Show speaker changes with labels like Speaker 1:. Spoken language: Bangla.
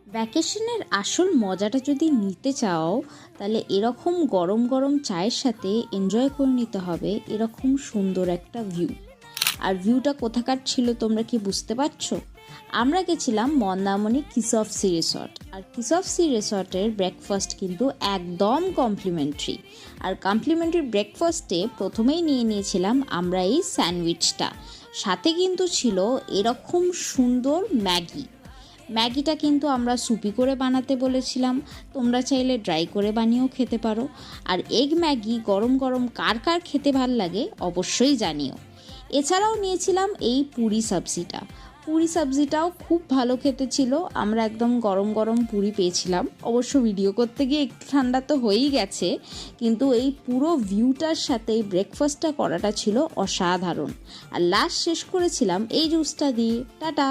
Speaker 1: ভ্যাকেশনের আসল মজাটা যদি নিতে চাও তাহলে এরকম গরম গরম চায়ের সাথে এনজয় করে নিতে হবে এরকম সুন্দর একটা ভিউ। আর ভিউটা কোথাকার ছিল তোমরা কি বুঝতে পারছো? আমরা গেছিলাম মন্দারমণি কিসঅফ সি রিসর্ট। আর কিসঅফ সি রিসর্টের ব্রেকফাস্ট কিন্তু একদম কমপ্লিমেন্টারি। আর কমপ্লিমেন্টারি ব্রেকফাস্টে প্রথমেই নিয়ে নিয়েছিলাম আমরা এই স্যান্ডউইচটা, সাথে কিন্তু ছিল এরকম সুন্দর ম্যাগিটা কিন্তু আমরা সুপি করে বানাতে বলেছিলাম, তোমরা চাইলে ড্রাই করে বানিয়েও খেতে পারো। আর এগ ম্যাগি গরম গরম কার কার খেতে ভাল লাগে অবশ্যই জানিও। এছাড়াও নিয়েছিলাম এই পুরি সবজিটাও খুব ভালো খেতে ছিল। আমরা একদম গরম গরম পুরি পেয়েছিলাম, অবশ্য ভিডিও করতে গিয়ে একটু ঠান্ডা তো হয়েই গেছে, কিন্তু এই পুরো ভিউটার সাথে এই ব্রেকফাস্টটা করাটা ছিল অসাধারণ। আর লাস্ট শেষ করেছিলাম এই জুসটা দিয়ে। টাটা।